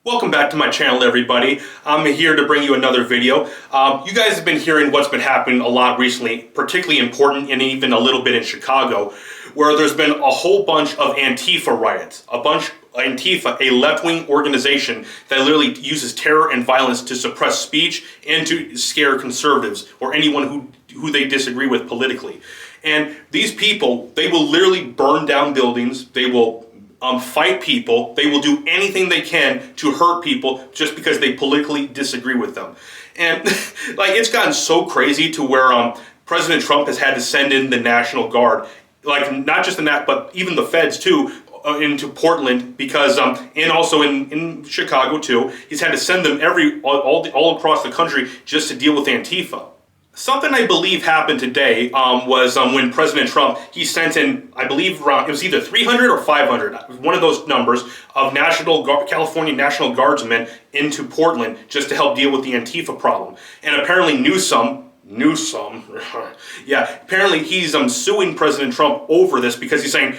Welcome back to my channel, everybody. I'm here to bring you another video. You guys have been hearing what's been happening a lot recently, particularly important and even a little bit in Chicago, where there's been a whole bunch of Antifa riots. Antifa, a left-wing organization that literally uses terror and violence to suppress speech and to scare conservatives or anyone who they disagree with politically. And these people, they will literally burn down buildings, they will fight people, they will do anything they can to hurt people just because they politically disagree with them. And like, it's gotten so crazy to where President Trump has had to send in the National Guard, like not just the but even the feds too, into Portland, because and also in Chicago too. He's had to send them all across the country just to deal with Antifa. Something I believe happened today was when President Trump, he sent in, I believe around, it was either 300 or 500, one of those numbers, of California National Guardsmen into Portland just to help deal with the Antifa problem. And apparently Newsom, yeah, apparently he's suing President Trump over this because he's saying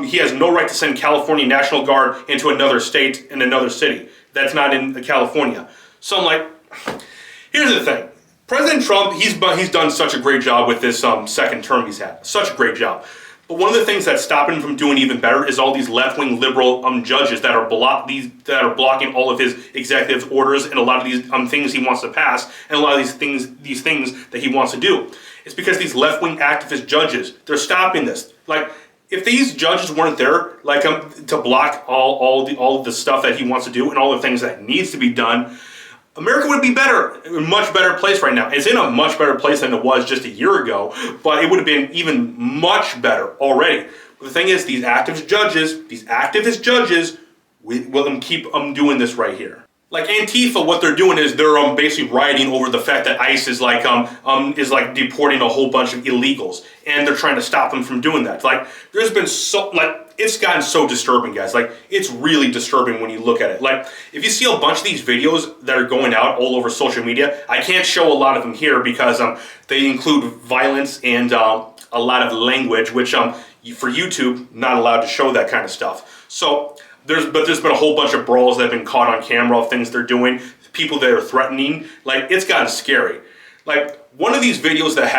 he has no right to send California National Guard into another state in another city that's not in California. So I'm like, here's the thing. President Trump, he's done such a great job with this second term he's had. Such a great job. But one of the things that's stopping him from doing even better is all these left-wing liberal judges that are blocking all of his executive orders and a lot of these things he wants to pass and a lot of these things that he wants to do. It's because these left-wing activist judges, they're stopping this. Like, if these judges weren't there, like to block all of the stuff that he wants to do and all the things that needs to be done, America would be better, a much better place right now. It's in a much better place than it was just a year ago, but it would have been even much better already. But the thing is, these activist judges, will keep doing this right here. Like Antifa, what they're doing is they're basically rioting over the fact that ICE is like deporting a whole bunch of illegals, and they're trying to stop them from doing that. Like, there's been it's gotten so disturbing, guys. Like, it's really disturbing when you look at it. Like, if you see a bunch of these videos that are going out all over social media, I can't show a lot of them here because they include violence and a lot of language, which for YouTube, not allowed to show that kind of stuff. So there's been a whole bunch of brawls that have been caught on camera of things they're doing, people that are threatening. Like, it's gotten scary. Like, one of these videos that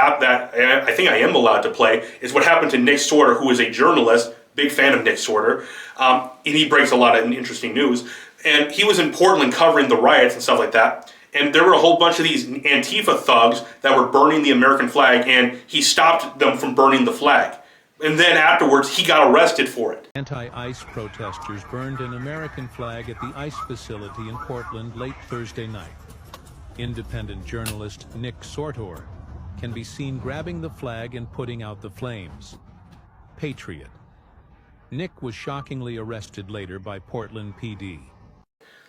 I think I am allowed to play is what happened to Nick Sorter, who is a journalist, big fan of Nick Sorter, and he breaks a lot of interesting news. And he was in Portland covering the riots and stuff like that. And there were a whole bunch of these Antifa thugs that were burning the American flag, and he stopped them from burning the flag. And then afterwards, he got arrested for it. Anti-ICE protesters burned an American flag at the ICE facility in Portland late Thursday night. Independent journalist Nick Sorter can be seen grabbing the flag and putting out the flames. Patriot. Nick was shockingly arrested later by Portland PD.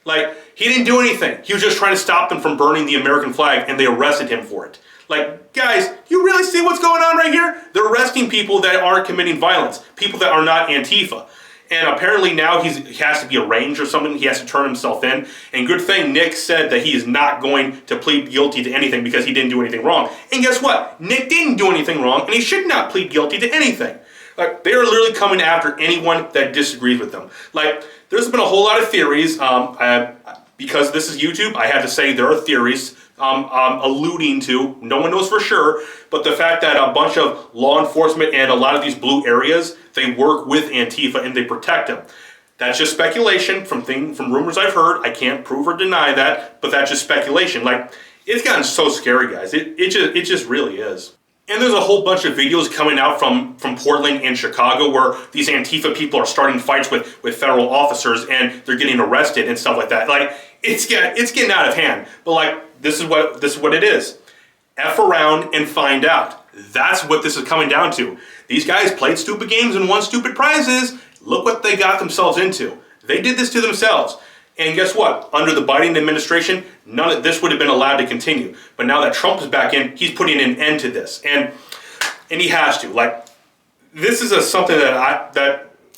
Like, he didn't do anything. He was just trying to stop them from burning the American flag, and they arrested him for it. Like, guys, you really see what's going on right here? They're arresting people that aren't committing violence, people that are not Antifa. And apparently now he has to be arraigned or something. He has to turn himself in. And good thing Nick said that he is not going to plead guilty to anything because he didn't do anything wrong. And guess what? Nick didn't do anything wrong, and he should not plead guilty to anything. Like, they are literally coming after anyone that disagrees with them. Like, there's been a whole lot of theories. Because this is YouTube, I had to say there are theories alluding to, no one knows for sure, but the fact that a bunch of law enforcement and a lot of these blue areas, they work with Antifa and they protect them. That's just speculation from rumors I've heard. I can't prove or deny that, but that's just speculation. Like, it's gotten so scary, guys. It just really is. And there's a whole bunch of videos coming out from Portland and Chicago where these Antifa people are starting fights with federal officers and they're getting arrested and stuff like that. Like, it's getting out of hand. But like, this is what it is. F around and find out. That's what this is coming down to. These guys played stupid games and won stupid prizes. Look what they got themselves into. They did this to themselves. And guess what? Under the Biden administration, none of this would have been allowed to continue. But now that Trump is back in, he's putting an end to this. And he has to. Like, this is something that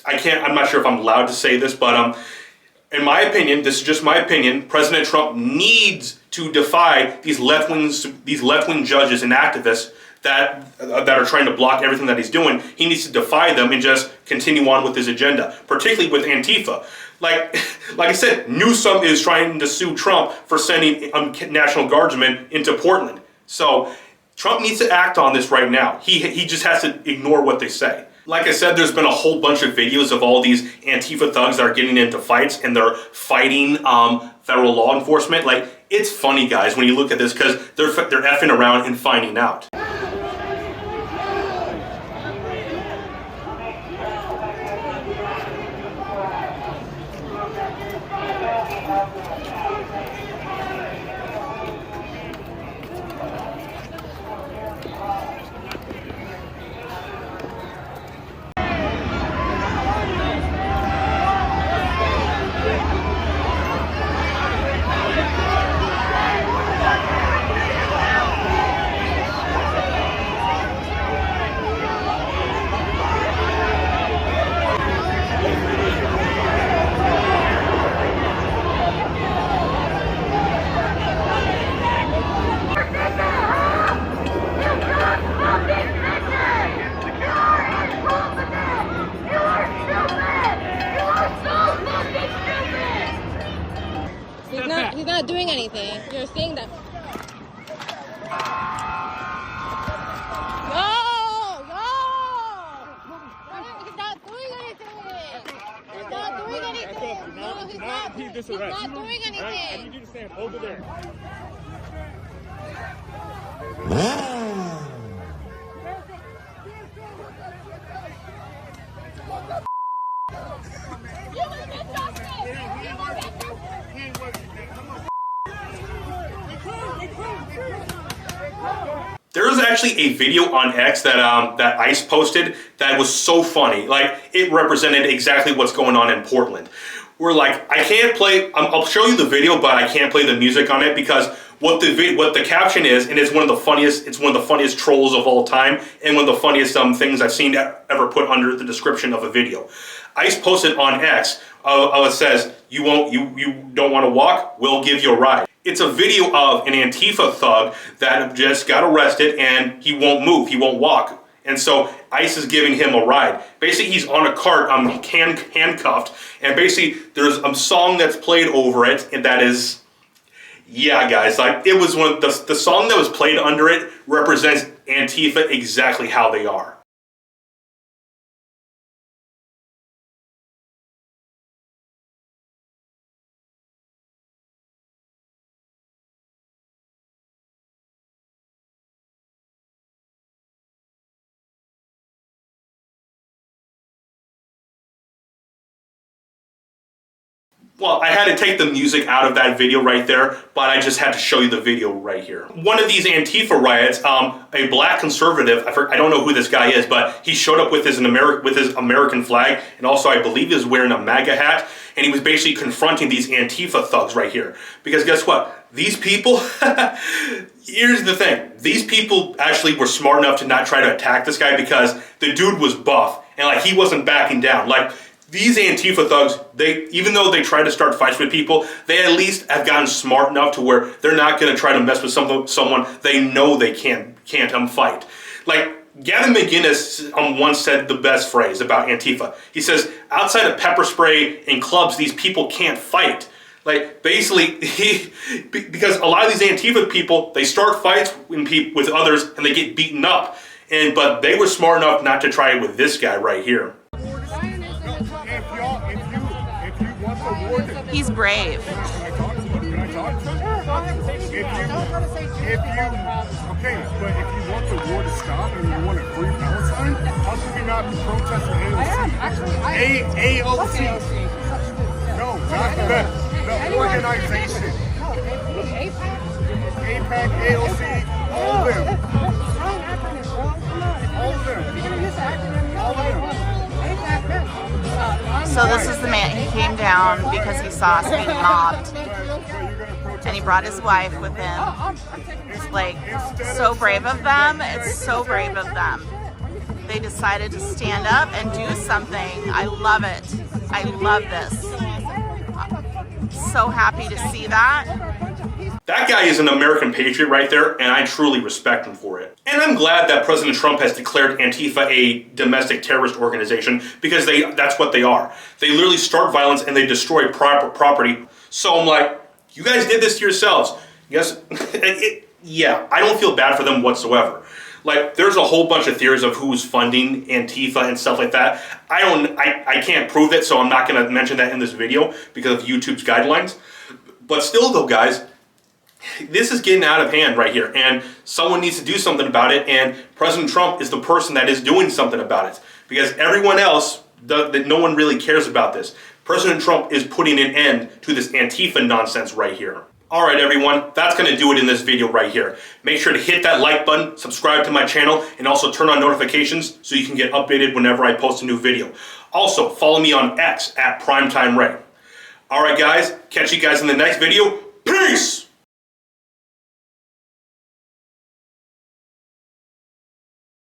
I can't, I'm not sure if I'm allowed to say this, but in my opinion, this is just my opinion, President Trump needs to defy these left-wing judges and activists that are trying to block everything that he's doing, he needs to defy them and just continue on with his agenda, particularly with Antifa. Like I said, Newsom is trying to sue Trump for sending National Guardsmen into Portland. So Trump needs to act on this right now. He just has to ignore what they say. Like I said, there's been a whole bunch of videos of all these Antifa thugs that are getting into fights and they're fighting federal law enforcement. Like, it's funny, guys, when you look at this, because they're effing around and finding out. He's not doing anything. You're saying that. He's not doing anything. He's not doing anything. No, he's not. He's not doing anything. I need you to stand over there. There was actually a video on X that that ICE posted that was so funny. Like, it represented exactly what's going on in Portland. We're like, I can't play. I'll show you the video, but I can't play the music on it because what the caption is, and it's one of the funniest. It's one of the funniest trolls of all time, and one of the funniest things I've seen ever put under the description of a video. ICE posted on X. It says, you don't want to walk? We'll give you a ride. It's a video of an Antifa thug that just got arrested and he won't move, he won't walk. And so ICE is giving him a ride. Basically, he's on a cart, handcuffed, and basically there's a song that's played over it, and that is, yeah, guys, like, it was one of the song that was played under it represents Antifa exactly how they are. Well, I had to take the music out of that video right there, but I just had to show you the video right here. One of these Antifa riots, a black conservative, I don't know who this guy is, but he showed up with his American flag, and also I believe he was wearing a MAGA hat, and he was basically confronting these Antifa thugs right here. Because guess what? These people, here's the thing, these people actually were smart enough to not try to attack this guy because the dude was buff, and like, he wasn't backing down. Like, these Antifa thugs, even though they try to start fights with people, they at least have gotten smart enough to where they're not going to try to mess with someone they know they can't fight. Like, Gavin McInnes once said the best phrase about Antifa. He says, outside of pepper spray and clubs, these people can't fight. Like, basically, because a lot of these Antifa people, they start fights with others and they get beaten up. But they were smart enough not to try it with this guy right here. He's brave. Okay, but if you want the war to stop and you want a free Palestine, how can you not protest the AOC? AOC. No, not the organization. APAC, AOC, all of them. All of them. All of them. So this is the man, he came down because he saw us being mobbed, and he brought his wife with him. It's like, so brave of them, it's so brave of them. They decided to stand up and do something. I love it. I love this. So happy to see that. That guy is an American patriot right there, and I truly respect him for it. And I'm glad that President Trump has declared Antifa a domestic terrorist organization, because that's what they are. They literally start violence and they destroy property. So I'm like, you guys did this to yourselves. Yes, yeah, I don't feel bad for them whatsoever. Like, there's a whole bunch of theories of who's funding Antifa and stuff like that. I can't prove it, so I'm not going to mention that in this video because of YouTube's guidelines. But still though, guys, this is getting out of hand right here, and someone needs to do something about it, and President Trump is the person that is doing something about it, because everyone else, no one really cares about this. President Trump is putting an end to this Antifa nonsense right here. Alright everyone, that's going to do it in this video right here. Make sure to hit that like button, subscribe to my channel, and also turn on notifications so you can get updated whenever I post a new video. Also, follow me on X at PrimetimeRay. Alright guys, catch you guys in the next video. Peace!